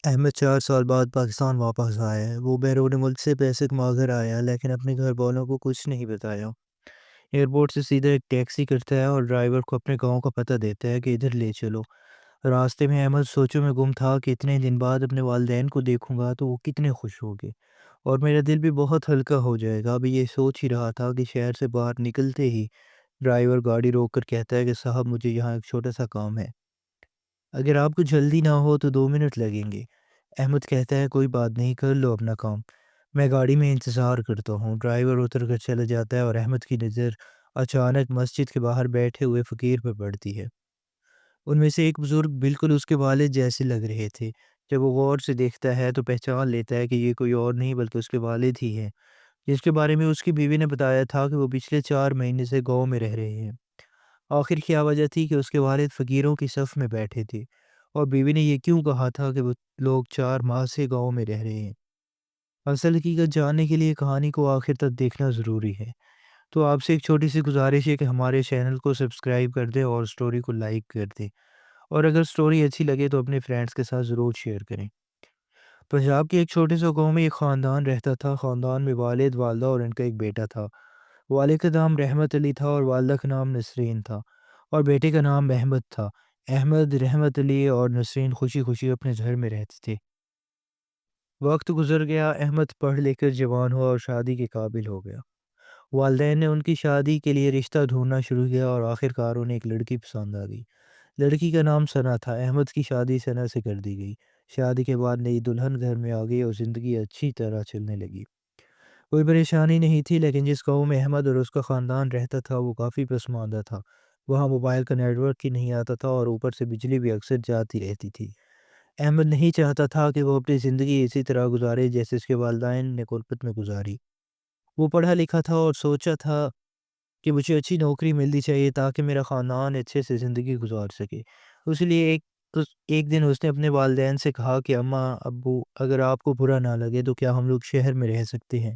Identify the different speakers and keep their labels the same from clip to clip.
Speaker 1: احمد 4 سال بعد پاکستان واپس آیا ہے۔ وہ بیرون ملک سے پیسے کما کر آیا لیکن اپنے گھر والوں کو کچھ نہیں بتایا۔ ایئرپورٹ سے سیدھا ایک ٹیکسی کرتا ہے اور ڈرائیور کو اپنے گاؤں کا پتہ دیتا ہے کہ ادھر لے چلو۔ راستے میں احمد سوچوں میں گم تھا کہ اتنے دن بعد اپنے والدین کو دیکھوں گا تو وہ کتنے خوش ہوں گے اور میرا دل بھی بہت ہلکا ہو جائے گا۔ ابھی یہ سوچ ہی رہا تھا کہ شہر سے باہر نکلتے ہی ڈرائیور گاڑی روک کر کہتا ہے کہ صاحب مجھے یہاں ایک چھوٹا سا کام ہے، اگر آپ کو جلدی نہ ہو تو 2 منٹ لگیں گے۔ احمد کہتا ہے کوئی بات نہیں، کر لو اپنا کام، میں گاڑی میں انتظار کرتا ہوں۔ ڈرائیور اتر کر چلا جاتا ہے اور احمد کی نظر اچانک مسجد کے باہر بیٹھے ہوئے فقیر پر پڑتی ہے۔ ان میں سے ایک بزرگ بالکل اس کے والد جیسے لگ رہے تھے۔ جب وہ غور سے دیکھتا ہے تو پہچان لیتا ہے کہ یہ کوئی اور نہیں بلکہ اس کے والد ہی ہیں، جس کے بارے میں اس کی بیوی نے بتایا تھا کہ وہ پچھلے 4 مہینے سے گاؤں میں رہ رہے ہیں۔ آخر کیا وجہ تھی کہ اس کے والد فقیروں کی صف میں بیٹھے تھے اور بیوی نے یہ کیوں کہا تھا کہ وہ لوگ 4 ماہ سے گاؤں میں رہ رہے ہیں؟ اصل حقیقت جاننے کے لیے کہانی کو آخر تک دیکھنا ضروری ہے۔ تو آپ سے ایک چھوٹی سی گزارش ہے کہ ہمارے چینل کو سبسکرائب کر دیں اور سٹوری کو لائک کر دیں، اور اگر سٹوری اچھی لگے تو اپنے فرینڈس کے ساتھ ضرور شیئر کریں۔ پنجاب کے ایک چھوٹے سے گاؤں میں ایک خاندان رہتا تھا۔ خاندان میں والد، والدہ اور ان کا ایک بیٹا تھا۔ والد کا نام رحمت علی تھا اور والدہ کا نام نسرین تھا، اور بیٹے کا نام احمد تھا۔ احمد، رحمت علی اور نسرین خوشی خوشی اپنے گھر میں رہتے تھے۔ وقت گزر گیا، احمد پڑھ لکھ کر جوان ہوا اور شادی کے قابل ہو گیا۔ والدین نے ان کی شادی کے لیے رشتہ ڈھونڈنا شروع کیا اور آخر کار انہیں ایک لڑکی پسند آ گئی۔ لڑکی کا نام ثنا تھا۔ احمد کی شادی ثنا سے کر دی گئی۔ شادی کے بعد نئی دلہن گھر میں آ گئی اور زندگی اچھی طرح چلنے لگی۔ کوئی پریشانی نہیں تھی، لیکن جس گاؤں میں احمد اور اس کا خاندان رہتا تھا وہ کافی پسماندہ تھا۔ وہاں موبائل کا نیٹ ورک ہی نہیں آتا تھا اور اوپر سے بجلی بھی اکثر جاتی رہتی تھی۔ احمد نہیں چاہتا تھا کہ وہ اپنی زندگی اسی طرح گزارے جیسے اس کے والدین نے غربت میں گزاری۔ وہ پڑھا لکھا تھا اور سوچا تھا کہ مجھے اچھی نوکری ملنی چاہیے تاکہ میرا خاندان اچھے سے زندگی گزار سکے۔ اس لیے ایک دن اس نے اپنے والدین سے کہا کہ اماں ابو، اگر آپ کو برا نہ لگے تو کیا ہم لوگ شہر میں رہ سکتے ہیں؟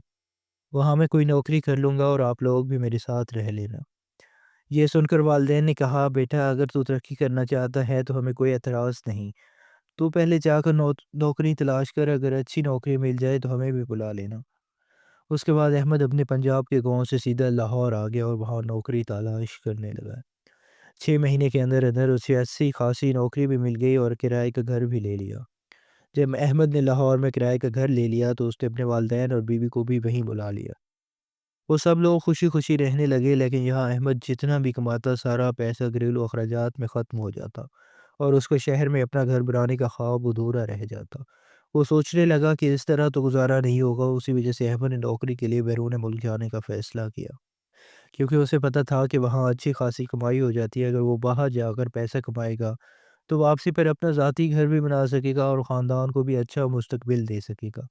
Speaker 1: وہاں میں کوئی نوکری کر لوں گا اور آپ لوگ بھی میرے ساتھ رہ لینا۔ یہ سن کر والدین نے کہا بیٹا اگر تو ترقی کرنا چاہتا ہے تو ہمیں کوئی اعتراض نہیں، تو پہلے جا کر نوکری تلاش کر، اگر اچھی نوکری مل جائے تو ہمیں بھی بلا لینا۔ اس کے بعد احمد اپنے پنجاب کے گاؤں سے سیدھا لاہور آ گیا اور وہاں نوکری تلاش کرنے لگا۔ 6 مہینے کے اندر اندر اسے اچھی خاصی نوکری بھی مل گئی اور کرائے کا گھر بھی لے لیا۔ جب احمد نے لاہور میں کرائے کا گھر لے لیا تو اس نے اپنے والدین اور بیوی کو بھی وہیں بلا لیا۔ وہ سب لوگ خوشی خوشی رہنے لگے، لیکن یہاں احمد جتنا بھی کماتا سارا پیسہ گھریلو اخراجات میں ختم ہو جاتا اور اس کو شہر میں اپنا گھر بنانے کا خواب ادھورا رہ جاتا۔ وہ سوچنے لگا کہ اس طرح تو گزارا نہیں ہوگا۔ اسی وجہ سے احمد نے نوکری کے لیے بیرون ملک جانے کا فیصلہ کیا، کیونکہ اسے پتہ تھا کہ وہاں اچھی خاصی کمائی ہو جاتی ہے۔ اگر وہ باہر جا کر پیسہ کمائے گا تو واپسی پر اپنا ذاتی گھر بھی بنا سکے گا اور خاندان کو بھی اچھا مستقبل دے سکے گا۔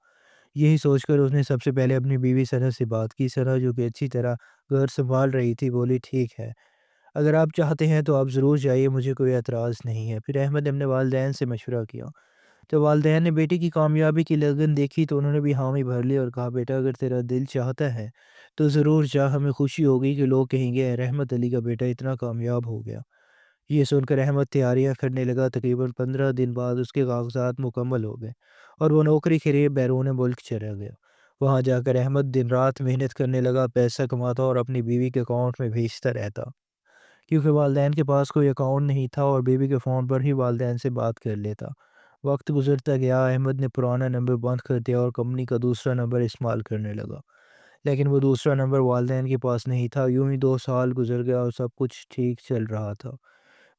Speaker 1: یہی سوچ کر اس نے سب سے پہلے اپنی بیوی ثنا سے بات کی۔ ثنا جو کہ اچھی طرح گھر سنبھال رہی تھی بولی ٹھیک ہے، اگر آپ چاہتے ہیں تو آپ ضرور جائیے، مجھے کوئی اعتراض نہیں ہے۔ پھر احمد نے اپنے والدین سے مشورہ کیا۔ جب والدین نے بیٹے کی کامیابی کی لگن دیکھی تو انہوں نے بھی حامی بھر لی اور کہا بیٹا اگر تیرا دل چاہتا ہے تو ضرور جا، ہمیں خوشی ہوگی کہ لوگ کہیں گے رحمت علی کا بیٹا اتنا کامیاب ہو گیا۔ یہ سن کر احمد تیاریاں کرنے لگا۔ تقریباً 15 دن بعد اس کے کاغذات مکمل ہو گئے اور وہ نوکری کے لیے بیرون ملک چلا گیا۔ وہاں جا کر احمد دن رات محنت کرنے لگا، پیسہ کماتا اور اپنی بیوی کے اکاؤنٹ میں بھیجتا رہتا، کیونکہ والدین کے پاس کوئی اکاؤنٹ نہیں تھا اور بیوی کے فون پر ہی والدین سے بات کر لیتا۔ وقت گزرتا گیا، احمد نے پرانا نمبر بند کر دیا اور کمپنی کا دوسرا نمبر استعمال کرنے لگا، لیکن وہ دوسرا نمبر والدین کے پاس نہیں تھا۔ یوں ہی 2 سال گزر گیا اور سب کچھ ٹھیک چل رہا تھا،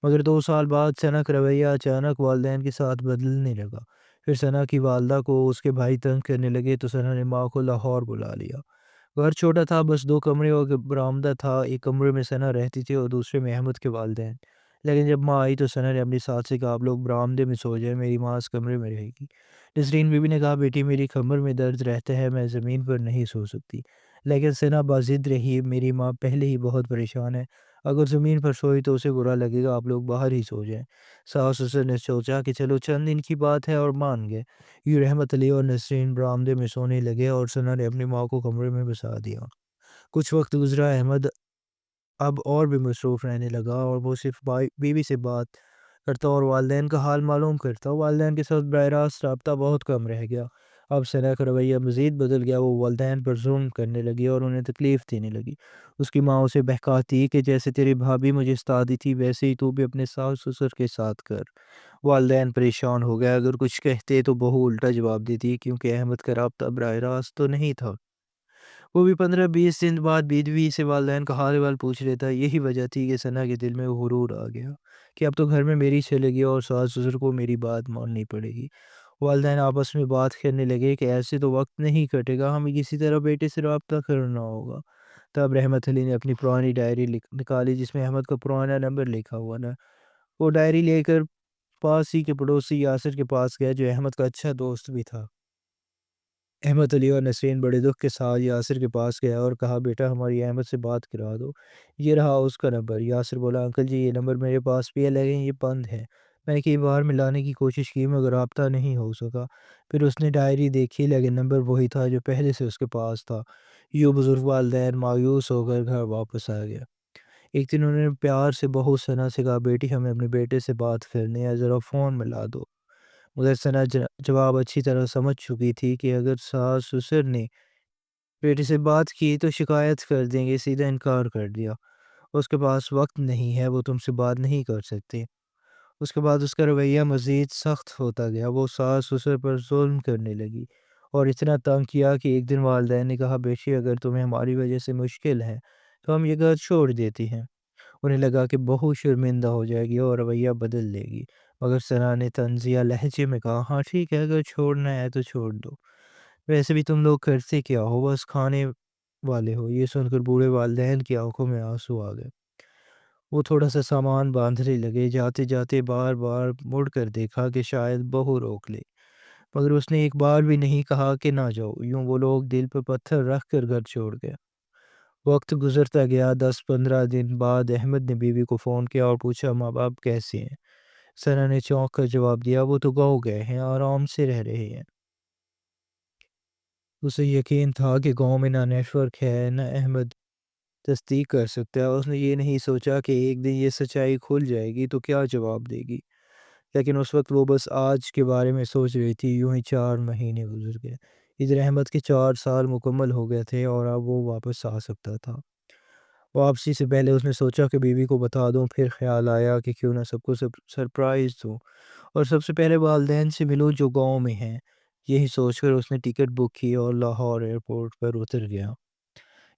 Speaker 1: مگر 2 سال بعد ثنا کا رویہ اچانک والدین کے ساتھ بدلنے لگا۔ پھر ثنا کی والدہ کو اس کے بھائی تنگ کرنے لگے تو ثنا نے ماں کو لاہور بلا لیا۔ گھر چھوٹا تھا، بس 2 کمرے اور برآمدہ تھا۔ ایک کمرے میں ثنا رہتی تھی اور دوسرے میں احمد کے والدین۔ لیکن جب ماں آئی تو ثنا نے اپنی ساس سے کہا آپ لوگ برآمدے میں سو جائیں، میری ماں اس کمرے میں رہے گی۔ نسرین بیوی نے کہا بیٹی میری کمر میں درد رہتا ہے، میں زمین پر نہیں سو سکتی، لیکن ثنا باضد رہی، میری ماں پہلے ہی بہت پریشان ہے، اگر زمین پر سوئی تو اسے برا لگے گا، آپ لوگ باہر ہی سو جائیں۔ ساس سسر نے سوچا کہ چلو چند دن کی بات ہے اور مان گئے۔ یوں رحمت علی اور نسرین برآمدے میں سونے لگے اور ثنا نے اپنی ماں کو کمرے میں بسا دیا۔ کچھ وقت گزرا، احمد اب اور بھی مصروف رہنے لگا اور وہ صرف بیوی سے بات کرتا اور والدین کا حال معلوم کرتا۔ والدین کے ساتھ براہ راست رابطہ بہت کم رہ گیا۔ اب ثنا کا رویہ مزید بدل گیا، وہ والدین پر ظلم کرنے لگی اور انہیں تکلیف دینے لگی۔ اس کی ماں اسے بہکاتی کہ جیسے تیری بھابھی مجھے ستاتی تھی ویسے ہی تو بھی اپنے ساس سسر کے ساتھ کر۔ والدین پریشان ہو گئے، اگر کچھ کہتے تو بہو الٹا جواب دیتی کیونکہ احمد کا رابطہ براہ راست تو نہیں تھا۔ وہ بھی 15-20 دن بعد بیدوی سے والدین کا حال وال پوچھ لیتا۔ یہی وجہ تھی کہ ثنا کے دل میں غرور آ گیا کہ اب تو گھر میں میری چلے گی اور ساس سسر کو میری بات ماننی پڑے گی۔ والدین آپس میں بات کرنے لگے کہ ایسے تو وقت نہیں کٹے گا، ہمیں کسی طرح بیٹے سے رابطہ کرنا ہوگا۔ تب رحمت علی نے اپنی پرانی ڈائری نکالی جس میں احمد کا پرانا نمبر لکھا ہوا نا۔ وہ ڈائری لے کر پاس ہی کے پڑوسی یاسر کے پاس گیا جو احمد کا اچھا دوست بھی تھا۔ احمد علی اور نسرین بڑے دکھ کے ساتھ یاسر کے پاس گیا اور کہا بیٹا ہماری احمد سے بات کرا دو، یہ رہا اس کا نمبر۔ یاسر بولا انکل جی یہ نمبر میرے پاس بھی ہے لیکن یہ بند ہے، میں نے کئی بار ملانے کی کوشش کی مگر رابطہ نہیں ہو سکا۔ پھر اس نے ڈائری دیکھی لیکن نمبر وہی تھا جو پہلے سے اس کے پاس تھا۔ یوں بزرگ والدین مایوس ہو کر گھر واپس آ گیا۔ ایک دن انہوں نے پیار سے بہو ثنا سے کہا بیٹی ہمیں اپنے بیٹے سے بات کرنی ہے، ذرا فون ملا دو۔ مگر ثنا جواب اچھی طرح سمجھ چکی تھی کہ اگر ساس سسر نے بیٹے سے بات کی تو شکایت کر دیں گے، سیدھا انکار کر دیا۔ اس کے پاس وقت نہیں ہے، وہ تم سے بات نہیں کر سکتے۔ اس کے بعد اس کا رویہ مزید سخت ہوتا گیا، وہ ساس سسر پر ظلم کرنے لگی اور اتنا تنگ کیا کہ ایک دن والدین نے کہا بیٹی اگر تمہیں ہماری وجہ سے مشکل ہے تو ہم یہ گھر چھوڑ دیتی ہیں۔ انہیں لگا کہ بہو شرمندہ ہو جائے گی اور رویہ بدل لے گی، مگر ثنا نے طنزیہ لہجے میں کہا ہاں ٹھیک ہے اگر چھوڑنا ہے تو چھوڑ دو، ویسے بھی تم لوگ کرتے کیا ہو، بس کھانے والے ہو۔ یہ سن کر بوڑھے والدین کی آنکھوں میں آنسو آ گئے۔ وہ تھوڑا سا سامان باندھنے لگے، جاتے جاتے بار بار مڑ کر دیکھا کہ شاید بہو روک لے، مگر اس نے ایک بار بھی نہیں کہا کہ نہ جاؤ۔ یوں وہ لوگ دل پر پتھر رکھ کر گھر چھوڑ گئے۔ وقت گزرتا گیا، 10-15 دن بعد احمد نے بیوی کو فون کیا اور پوچھا ماں باپ کیسے ہیں؟ ثنا نے چونک کر جواب دیا وہ تو گاؤں گئے ہیں، آرام سے رہ رہے ہیں۔ اسے یقین تھا کہ گاؤں میں نہ نیٹ ورک ہے نہ احمد تصدیق کر سکتا ہے۔ اس نے یہ نہیں سوچا کہ ایک دن یہ سچائی کھل جائے گی تو کیا جواب دے گی، لیکن اس وقت وہ بس آج کے بارے میں سوچ رہی تھی۔ یوں ہی 4 مہینے گزر گئے، ادھر احمد کے 4 سال مکمل ہو گئے تھے اور اب وہ واپس آ سکتا تھا۔ واپسی سے پہلے اس نے سوچا کہ بیوی کو بتا دوں، پھر خیال آیا کہ کیوں نہ سب کو سرپرائز دوں اور سب سے پہلے والدین سے ملوں جو گاؤں میں ہیں۔ یہی سوچ کر اس نے ٹکٹ بک کی اور لاہور ایئرپورٹ پر اتر گیا۔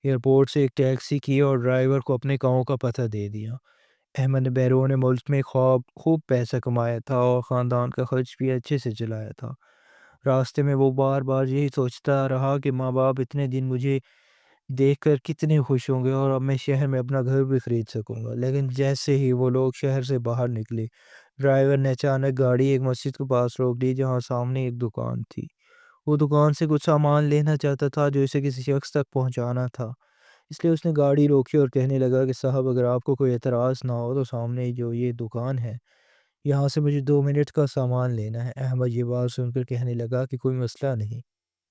Speaker 1: ایئرپورٹ سے ایک ٹیکسی کی اور ڈرائیور کو اپنے گاؤں کا پتہ دے دیا۔ احمد نے بیرون ملک میں خوب پیسہ کمایا تھا اور خاندان کا خرچ بھی اچھے سے چلایا تھا۔ راستے میں وہ بار بار یہی سوچتا رہا کہ ماں باپ اتنے دن مجھے دیکھ کر کتنے خوش ہوں گے اور اب میں شہر میں اپنا گھر بھی خرید سکوں گا۔ لیکن جیسے ہی وہ لوگ شہر سے باہر نکلے، ڈرائیور نے اچانک گاڑی ایک مسجد کے پاس روک دی جہاں سامنے ایک دکان تھی۔ وہ دکان سے کچھ سامان لینا چاہتا تھا جو اسے کسی شخص تک پہنچانا تھا، اس لیے اس نے گاڑی روکی اور کہنے لگا کہ صاحب اگر آپ کو کوئی اعتراض نہ ہو تو سامنے جو یہ دکان ہے یہاں سے مجھے 2 منٹ کا سامان لینا ہے۔ احمد یہ بات سن کر کہنے لگا کہ کوئی مسئلہ نہیں،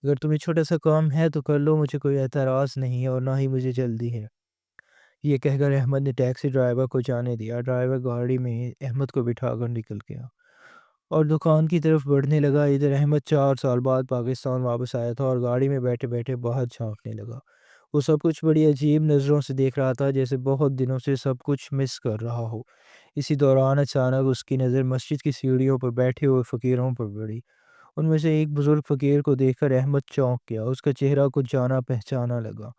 Speaker 1: اگر تمہیں چھوٹا سا کام ہے تو کر لو، مجھے کوئی اعتراض نہیں ہے اور نہ ہی مجھے جلدی ہے۔ یہ کہہ کر احمد نے ٹیکسی ڈرائیور کو جانے دیا۔ ڈرائیور گاڑی میں احمد کو بٹھا کر نکل گیا اور دکان کی طرف بڑھنے لگا۔ ادھر احمد 4 سال بعد پاکستان واپس آیا تھا اور گاڑی میں بیٹھے بیٹھے باہر جھانکنے لگا۔ وہ سب کچھ بڑی عجیب نظروں سے دیکھ رہا تھا، جیسے بہت دنوں سے سب کچھ مس کر رہا ہو۔ اسی دوران اچانک اس کی نظر مسجد کی سیڑھیوں پر بیٹھے ہوئے فقیروں پر پڑی۔ ان میں سے ایک بزرگ فقیر کو دیکھ کر احمد چونک گیا، اس کا چہرہ کچھ جانا پہچانا لگا۔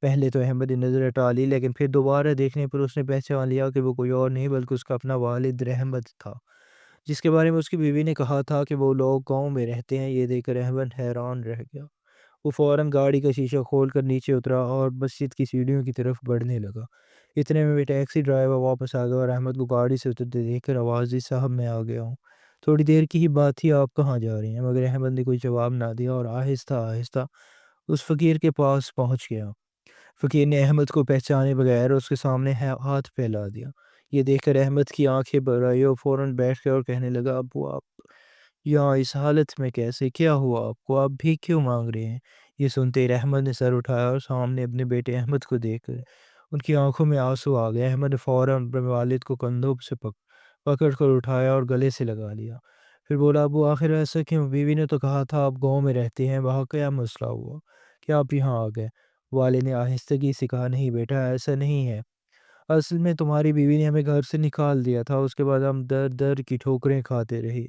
Speaker 1: پہلے تو احمد نے نظر ہٹا لی لیکن پھر دوبارہ دیکھنے پر اس نے پہچان لیا کہ وہ کوئی اور نہیں بلکہ اس کا اپنا والد رحمت تھا، جس کے بارے میں اس کی بیوی نے کہا تھا کہ وہ لوگ گاؤں میں رہتے ہیں۔ یہ دیکھ کر احمد حیران رہ گیا۔ وہ فوراً گاڑی کا شیشہ کھول کر نیچے اترا اور مسجد کی سیڑھیوں کی طرف بڑھنے لگا۔ اتنے میں بھی ٹیکسی ڈرائیور واپس آ گیا اور احمد کو گاڑی سے اترتے دیکھ کر آواز دی صاحب میں آ گیا ہوں، تھوڑی دیر کی ہی بات تھی، آپ کہاں جا رہے ہیں؟ مگر احمد نے کوئی جواب نہ دیا اور آہستہ آہستہ اس فقیر کے پاس پہنچ گیا۔ فقیر نے احمد کو پہچانے بغیر اس کے سامنے ہاتھ پھیلا دیا۔ یہ دیکھ کر احمد کی آنکھیں بھر آئی اور فوراً بیٹھ گیا اور کہنے لگا ابو آپ یہاں اس حالت میں کیسے؟ کیا ہوا آپ کو؟ آپ بھی کیوں مانگ رہے ہیں؟ یہ سنتے ہی احمد نے سر اٹھایا اور سامنے اپنے بیٹے احمد کو دیکھ کر ان کی آنکھوں میں آنسو آ گئے۔ احمد نے فوراً اپنے والد کو کندھوں سے پکڑ کر اٹھایا اور گلے سے لگا لیا۔ پھر بولا، ابو آخر ایسا کیوں؟ بیوی نے تو کہا تھا آپ گاؤں میں رہتے ہیں، وہاں کیا مسئلہ ہوا کہ آپ یہاں آ گئے؟ والد نے آہستگی سے کہا، نہیں بیٹا ایسا نہیں ہے، اصل میں تمہاری بیوی نے ہمیں گھر سے نکال دیا تھا، اس کے بعد ہم در در کی ٹھوکریں کھاتے رہے۔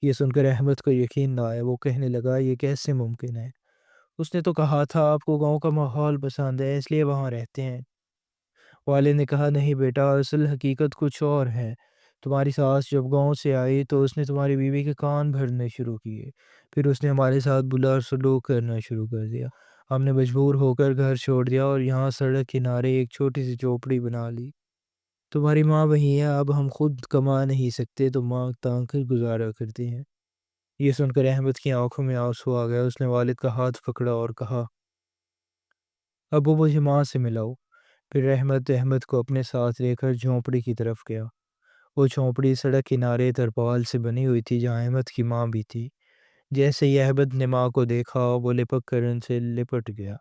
Speaker 1: یہ سن کر احمد کو یقین نہ آیا، وہ کہنے لگا یہ کیسے ممکن ہے؟ اس نے تو کہا تھا آپ کو گاؤں کا ماحول پسند ہے اس لیے وہاں رہتے ہیں۔ والد نے کہا، نہیں بیٹا اصل حقیقت کچھ اور ہے۔ تمہاری ساس جب گاؤں سے آئی تو اس نے تمہاری بیوی کے کان بھرنے شروع کیے، پھر اس نے ہمارے ساتھ بلا سلوک کرنا شروع کر دیا۔ ہم نے مجبور ہو کر گھر چھوڑ دیا اور یہاں سڑک کنارے ایک چھوٹی سی جھوپڑی بنا لی۔ تمہاری ماں وہیں ہے، اب ہم خود کما نہیں سکتے تو ماں تانگ کر گزارا کرتے ہیں۔ یہ سن کر احمد کی آنکھوں میں آنسو آ گیا، اس نے والد کا ہاتھ پکڑا اور کہا، ابو مجھے ماں سے ملاؤ۔ پھر احمد کو اپنے ساتھ لے کر جھونپڑی کی طرف گیا۔ وہ جھونپڑی سڑک کنارے ترپال سے بنی ہوئی تھی جہاں احمد کی ماں بھی تھی۔ جیسے ہی احمد نے ماں کو دیکھا وہ لپک کر ان سے لپٹ گیا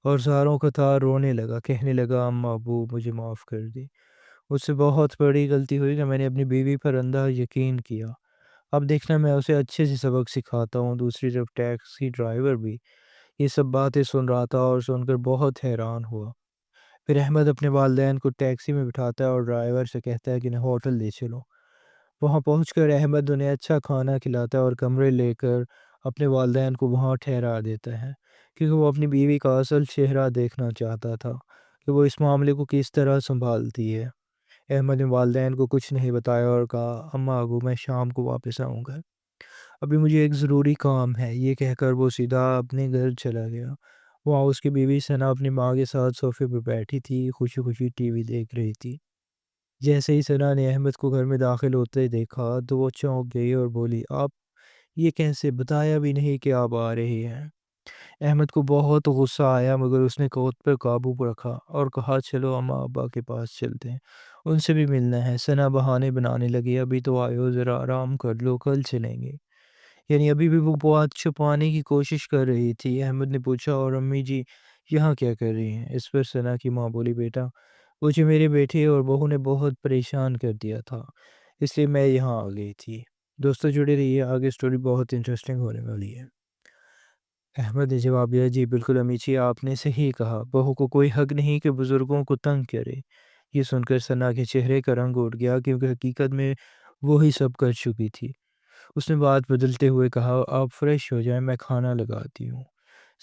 Speaker 1: اور ساروں کا تار رونے لگا، کہنے لگا، اماں ابو مجھے معاف کر دی، مجھ سے بہت بڑی غلطی ہوئی کہ میں نے اپنی بیوی پر اندھا یقین کیا۔ اب دیکھنا میں اسے اچھے سے سبق سکھاتا ہوں۔ دوسری طرف ٹیکسی ڈرائیور بھی یہ سب باتیں سن رہا تھا اور سن کر بہت حیران ہوا۔ پھر احمد اپنے والدین کو ٹیکسی میں بٹھاتا ہے اور ڈرائیور سے کہتا ہے کہ انہیں ہوٹل لے چلو۔ وہاں پہنچ کر احمد انہیں اچھا کھانا کھلاتا ہے اور کمرے لے کر اپنے والدین کو وہاں ٹھہرا دیتا ہے، کیونکہ وہ اپنی بیوی کا اصل چہرہ دیکھنا چاہتا تھا کہ وہ اس معاملے کو کس طرح سنبھالتی ہے۔ احمد نے والدین کو کچھ نہیں بتایا اور کہا، اماں ابو میں شام کو واپس آؤں گا، ابھی مجھے ایک ضروری کام ہے۔ یہ کہہ کر وہ سیدھا اپنے گھر چلا گیا۔ وہاں اس کی بیوی ثنا اپنی ماں کے ساتھ صوفے پہ بیٹھی تھی، خوشی خوشی ٹی وی دیکھ رہی تھی۔ جیسے ہی ثنا نے احمد کو گھر میں داخل ہوتے دیکھا تو وہ چونک گئی اور بولی، آپ یہ کیسے؟ بتایا بھی نہیں کہ آپ آ رہے ہیں۔ احمد کو بہت غصہ آیا مگر اس نے قوت پر قابو رکھا اور کہا، چلو اماں ابا کے پاس چلتے ہیں، ان سے بھی ملنا ہے۔ ثنا بہانے بنانے لگی، ابھی تو آئے ذرا آرام کر لو، کل چلیں گے۔ یعنی ابھی بھی وہ بات چھپانے کی کوشش کر رہی تھی۔ احمد نے پوچھا، اور امی جی یہاں کیا کر رہی ہیں؟ اس پر ثنا کی ماں بولی، بیٹا مجھے میرے بیٹے اور بہو نے بہت پریشان کر دیا تھا اس لیے میں یہاں آ گئی تھی۔ دوستو جڑے رہیے، آگے سٹوری بہت انٹرسٹنگ ہونے والی ہے۔ احمد نے جواب دیا، جی بالکل امی جی آپ نے صحیح کہا، بہو کو کوئی حق نہیں کہ بزرگوں کو تنگ کرے۔ یہ سن کر ثنا کے چہرے کا رنگ اٹھ گیا کیونکہ حقیقت میں وہی سب کر چکی تھی۔ اس نے بات بدلتے ہوئے کہا، آپ فریش ہو جائیں، میں کھانا لگاتی ہوں۔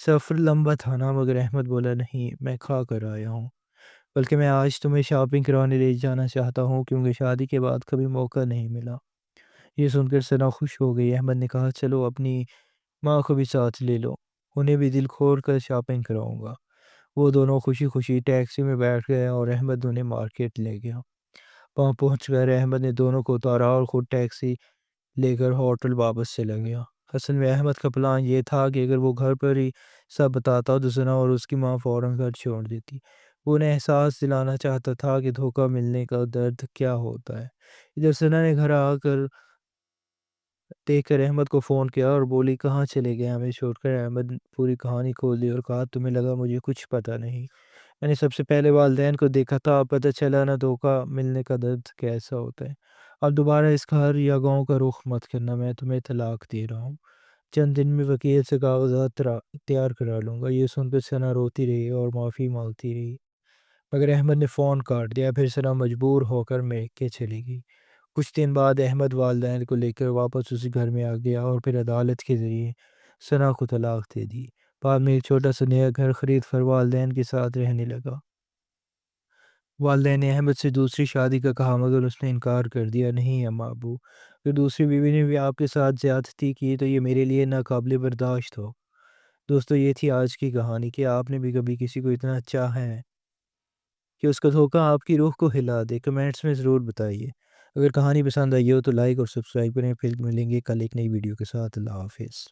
Speaker 1: سفر لمبا تھا نا؟ مگر احمد بولا، نہیں میں کھا کر آیا ہوں، بلکہ میں آج تمہیں شاپنگ کرانے لے جانا چاہتا ہوں کیونکہ شادی کے بعد کبھی موقع نہیں ملا۔ یہ سن کر ثنا خوش ہو گئی۔ احمد نے کہا، چلو اپنی ماں کو بھی ساتھ لے لو، انہیں بھی دل کھول کر شاپنگ کراؤں گا۔ وہ دونوں خوشی خوشی ٹیکسی میں بیٹھ گئے اور احمد انہیں مارکیٹ لے گیا۔ وہاں پہنچ کر احمد نے دونوں کو اتارا اور خود ٹیکسی لے کر ہوٹل واپس چلا گیا۔ اصل میں احمد کا پلان یہ تھا کہ اگر وہ گھر پر ہی سب بتاتا تو ثنا اور اس کی ماں فوراً گھر چھوڑ دیتی۔ وہ انہیں احساس دلانا چاہتا تھا کہ دھوکہ ملنے کا درد کیا ہوتا ہے۔ ادھر ثنا نے گھر آ کر دیکھ کر احمد کو فون کیا اور بولی، کہاں چلے گئے ہمیں چھوڑ کر؟ احمد پوری کہانی کھول دی اور کہا، تمہیں لگا مجھے کچھ پتہ نہیں؟ میں نے سب سے پہلے والدین کو دیکھا تھا، اب پتہ چلا نا دھوکہ ملنے کا درد کیسا ہوتا ہے۔ اب دوبارہ اس گھر یا گاؤں کا رخ مت کرنا، میں تمہیں طلاق دے رہا ہوں، چند دن میں وکیل سے کاغذات تیار کرا لوں گا۔ یہ سن کر ثنا روتی رہی اور معافی مانگتی رہی مگر احمد نے فون کاٹ دیا۔ پھر ثنا مجبور ہو کر میکے چلی گئی۔ کچھ دن بعد احمد والدین کو لے کر واپس اسی گھر میں آ گیا اور پھر عدالت کے ذریعے ثنا کو طلاق دے دی۔ بعد میں ایک چھوٹا سا نیا گھر خرید کر والدین کے ساتھ رہنے لگا۔ والدین نے احمد سے دوسری شادی کا کہا مگر اس نے انکار کر دیا، نہیں اماں ابو، اگر دوسری بیوی نے بھی آپ کے ساتھ زیادتی کی تو یہ میرے لیے ناقابل برداشت ہو۔ دوستو یہ تھی آج کی کہانی کہ آپ نے بھی کبھی کسی کو اتنا چاہا ہے کہ اس کا دھوکہ آپ کی روح کو ہلا دے؟ کمنٹس میں ضرور بتائیے۔ اگر کہانی پسند آئی ہو تو لائک اور سبسکرائب کریں، پھر ملیں گے کل ایک نئی ویڈیو کے ساتھ۔ اللہ حافظ۔